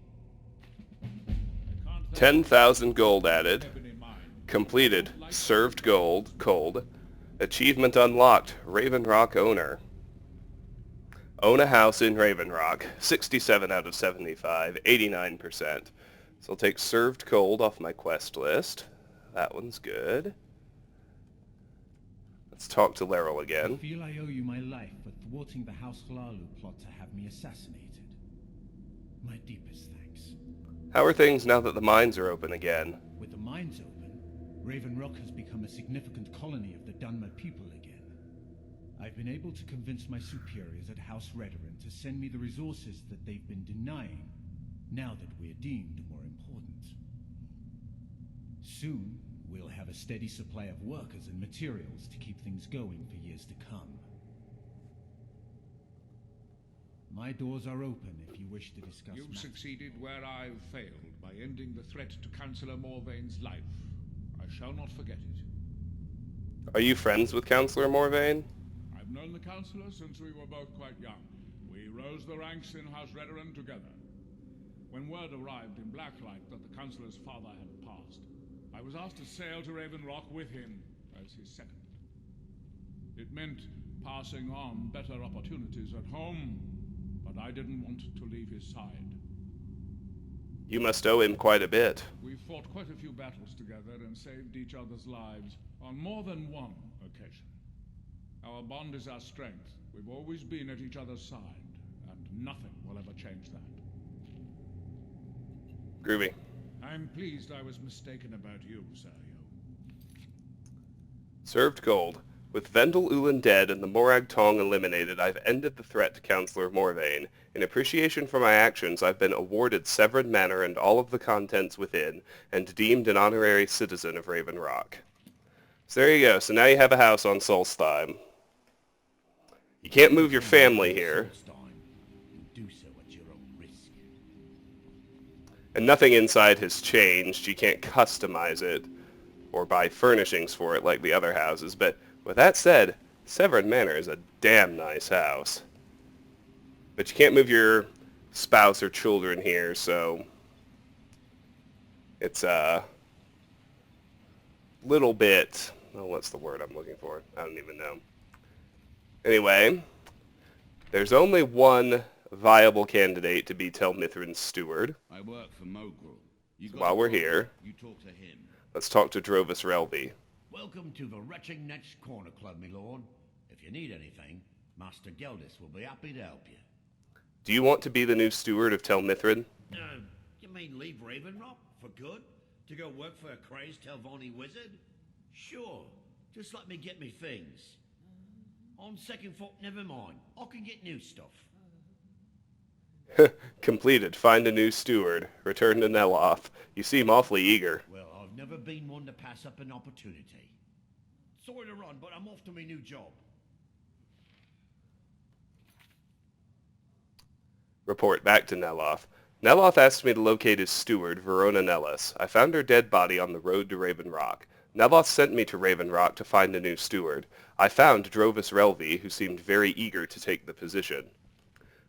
10,000 gold added. Completed. Served gold. Cold. Achievement unlocked. Raven Rock owner. Own a house in Raven Rock. 67 out of 75. 89%. So I'll take served cold off my quest list. That one's good. Let's talk to Laryl I again. feel I owe you my life for thwarting the House Hlalu plot to have me assassinated. My deepest thanks. How are things now that the mines are open again? With the mines open, Raven Rock has become a significant colony of the Dunmer people again. I've been able to convince my superiors at House Redoran to send me the resources that they've been denying, now that we're deemed more important. Soon, we'll have a steady supply of workers and materials to keep things going for years to come. My doors are open if you wish to discuss You've matters. succeeded where I've failed by ending the threat to Councillor Morvain's life. I shall not forget it. Are you friends with Counselor Morvain? I've known the Councillor since we were both quite young. We rose the ranks in House Redoran together. When word arrived in Blacklight that the Councillor's father had passed, I was asked to sail to Raven Rock with him as his second. It meant passing on better opportunities at home, but I didn't want to leave his side. You must owe him quite a bit. We fought quite a few battles together and saved each other's lives on more than one occasion. Our bond is our strength. We've always been at each other's side, and nothing will ever change that. Groovy. I'm pleased I was mistaken about you, Sergio. Served gold. With Vendel Ulan dead and the Morag Tong eliminated, I've ended the threat to Counselor Morvain. In appreciation for my actions, I've been awarded Severin Manor and all of the contents within, and deemed an honorary citizen of Raven Rock. So there you go. So now you have a house on Solstheim. You can't move your family here. Solstheim. You do so at your own risk. And nothing inside has changed. You can't customize it or buy furnishings for it like the other houses. But with that said, Severin Manor is a damn nice house. But you can't move your spouse or children here, so it's a little bit... Oh, what's the word I'm looking for? I don't even know. Anyway, there's only one viable candidate to be Tel Mithrin's steward. I work for Mogrul. So while we're here, You talk to him. let's talk to Drovis Relby. Welcome to the Retching Next Corner Club, my lord. If you need anything, Master Geldis will be happy to help you. Do you want to be the new steward of Tel Mithrin? You mean leave Ravenrock for good? To go work for a crazed Telvanni wizard? Sure, just let me get me things. On second thought, never mind. I can get new stuff. Completed. Find a new steward. Return to Neloth. You seem awfully eager. Well, I've never been one to pass up an opportunity. Sorry to run, but I'm off to my new job. Report back to Neloth. Neloth asked me to locate his steward, Verona Nellis. I found her dead body on the road to Raven Rock. Neloth sent me to Raven Rock to find a new steward. I found Drovis Relby, who seemed very eager to take the position.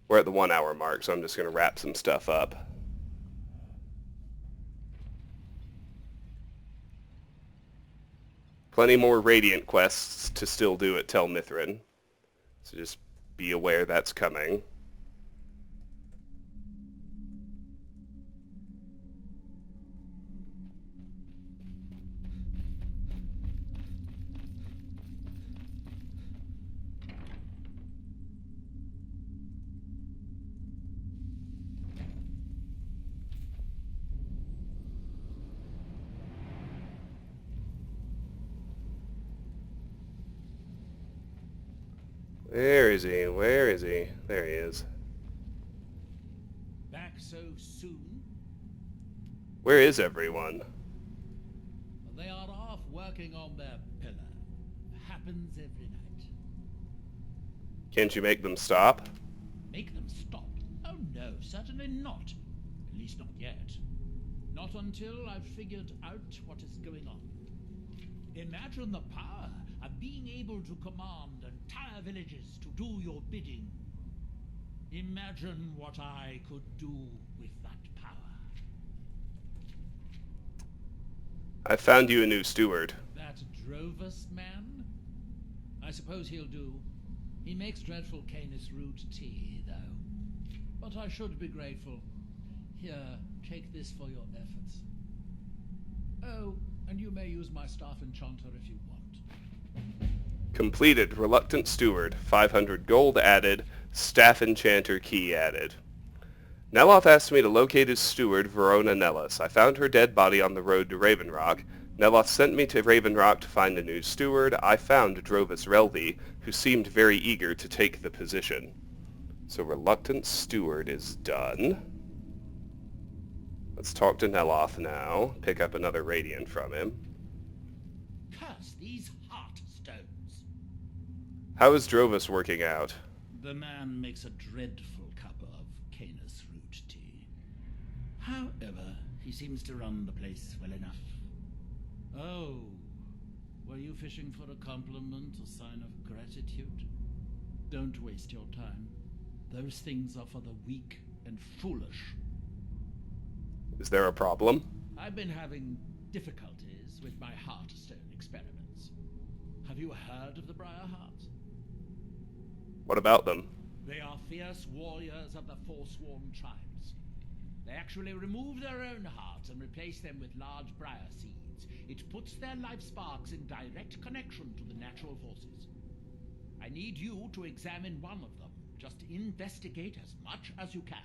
We're at the 1 hour mark, so I'm just going to wrap some stuff up. Plenty more Radiant quests to still do at Tel Mithrin, so just be aware that's coming. Where is he? Where is he? There he is. Back so soon? Where is everyone? They are off working on their pillar. Happens every night. Can't you make them stop? Make them stop? Oh no, certainly not. At least not yet. Not until I've figured out what is going on. Imagine the power of being able to command entire villages to do your bidding. Imagine what I could do with that power. I found you a new steward. That Drovis man? I suppose he'll do. He makes dreadful Canis root tea, though. But I should be grateful. Here, take this for your efforts. Oh, and you may use my staff enchanter if you want. Completed. Reluctant steward. 500 gold added. Staff enchanter key added. Neloth asked me to locate his steward, Verona Nellis. I found her dead body on the road to Raven Rock. Neloth sent me to Raven Rock to find a new steward. I found Drovis Relby, who seemed very eager to take the position. So reluctant steward is done. Let's talk to Neloth now. Pick up another radiant from him. Curse these heart stones. How is Drovis working out? The man makes a dreadful cup of Canis root tea. However, he seems to run the place well enough. Oh, were you fishing for a compliment, a sign of gratitude? Don't waste your time. Those things are for the weak and foolish. Is there a problem? I've been having difficulties with my Heartstone experiments. Have you heard of the Briarheart? What about them? They are fierce warriors of the Forsworn tribes. They actually remove their own hearts and replace them with large briar seeds. It puts their life sparks in direct connection to the natural forces. I need you to examine one of them. Just investigate as much as you can.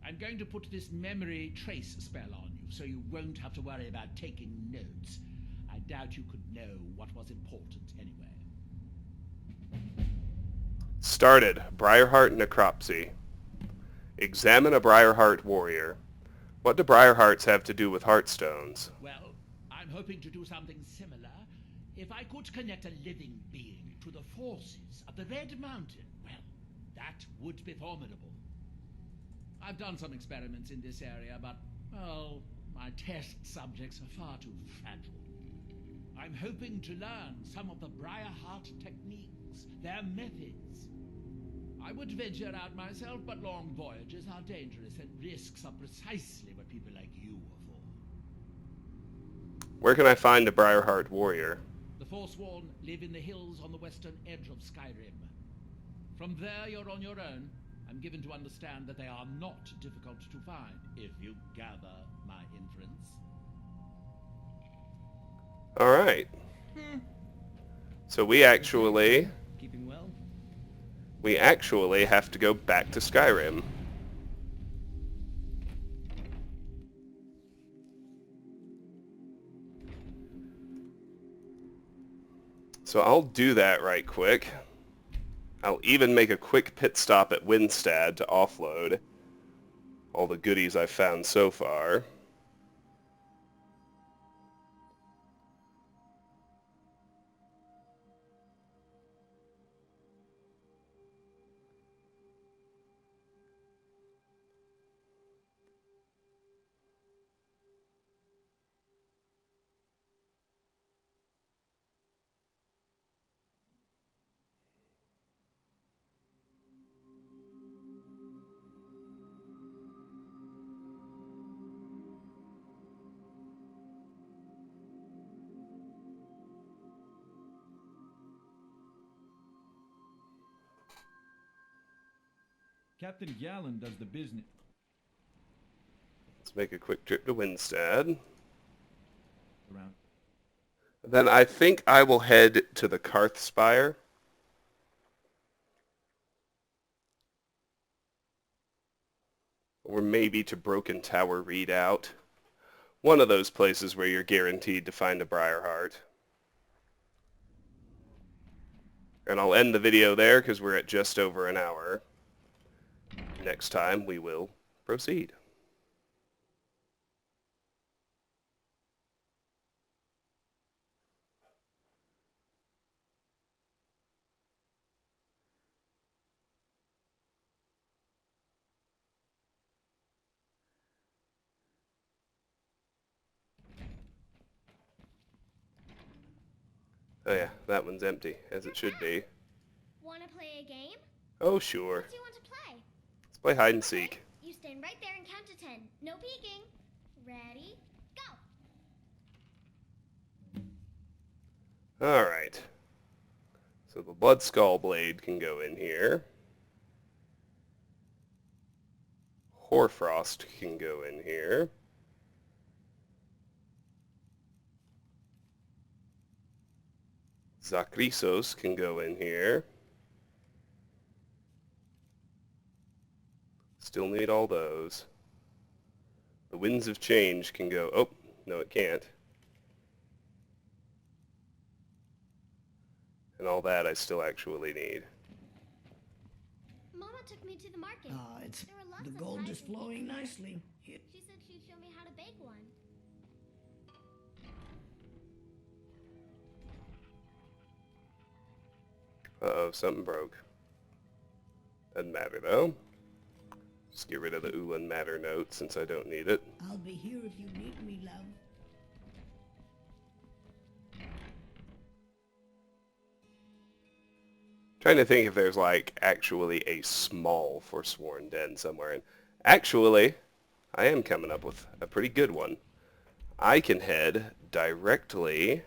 I'm going to put this memory trace spell on you, so you won't have to worry about taking notes. I doubt you could know what was important anyway. Started. Briarheart Necropsy. Examine a Briarheart warrior. What do Briarhearts have to do with Heartstones? Well, I'm hoping to do something similar. If I could connect a living being to the forces of the Red Mountain, well, that would be formidable. I've done some experiments in this area, but, well, my test subjects are far too fragile. I'm hoping to learn some of the Briarheart techniques, their methods. I would venture out myself, but long voyages are dangerous, and risks are precisely what people like you are for. Where can I find a Briarheart warrior? The Forsworn live in the hills on the western edge of Skyrim. From there, you're on your own. I'm given to understand that they are not difficult to find. If you gather my inference. Alright. So we actually Keeping well? have to go back to Skyrim. So I'll do that right quick. I'll even make a quick pit stop at Winstead to offload all the goodies I've found so far. Captain Gallen does the business. Let's make a quick trip to Winstead. Around. Then I think I will head to the Karthspire. Or maybe to Broken Tower Redoubt. One of those places where you're guaranteed to find a Briarheart. And I'll end the video there because we're at just over an hour. Next time we will proceed. Oh yeah, that one's empty, as it should be. Wanna play a game? Oh sure. What do you want to play? Let's play hide and seek. You stand right there and count to 10. No peeking. Ready? Go! Alright. So the Blood Skull Blade can go in here. Hoarfrost can go in here. Zakrisos can go in here. Still need all those. The Winds of Change can go... Oh, no it can't. And all that I still actually need. Mama took me to the market. It's There were lots the of gold pies is and cakes flowing there. nicely. Here. She said she'd show me how to bake one. Uh-oh, something broke. Doesn't matter though. Just get rid of the Ulan Matter note since I don't need it. I'll be here if you need me, love. Trying to think if there's like actually a small Forsworn Den somewhere. And actually, I am coming up with a pretty good one. I can head directly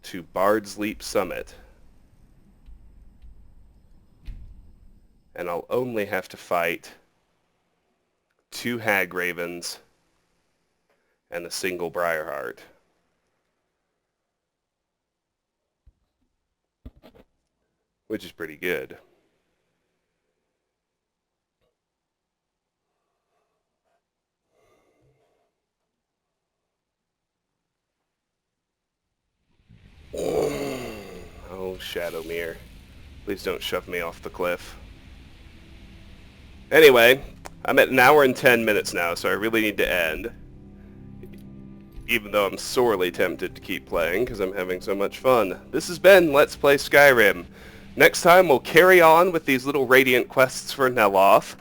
to Bard's Leap Summit. And I'll only have to fight 2 Hag Ravens and a single Briarheart. Which is pretty good. Oh, Shadowmere. Please don't shove me off the cliff. Anyway, I'm at an hour and 10 minutes now, so I really need to end. Even though I'm sorely tempted to keep playing, because I'm having so much fun. This has been Let's Play Skyrim. Next time we'll carry on with these little Radiant quests for Neloth.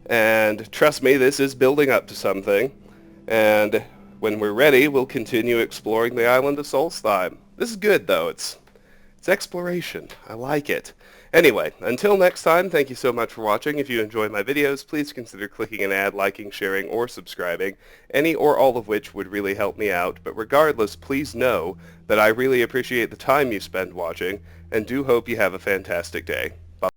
And trust me, this is building up to something. And when we're ready, we'll continue exploring the island of Solstheim. This is good, though. It's exploration. I like it. Anyway, until next time, thank you so much for watching. If you enjoy my videos, please consider clicking an ad, liking, sharing, or subscribing, any or all of which would really help me out. But regardless, please know that I really appreciate the time you spend watching, and do hope you have a fantastic day.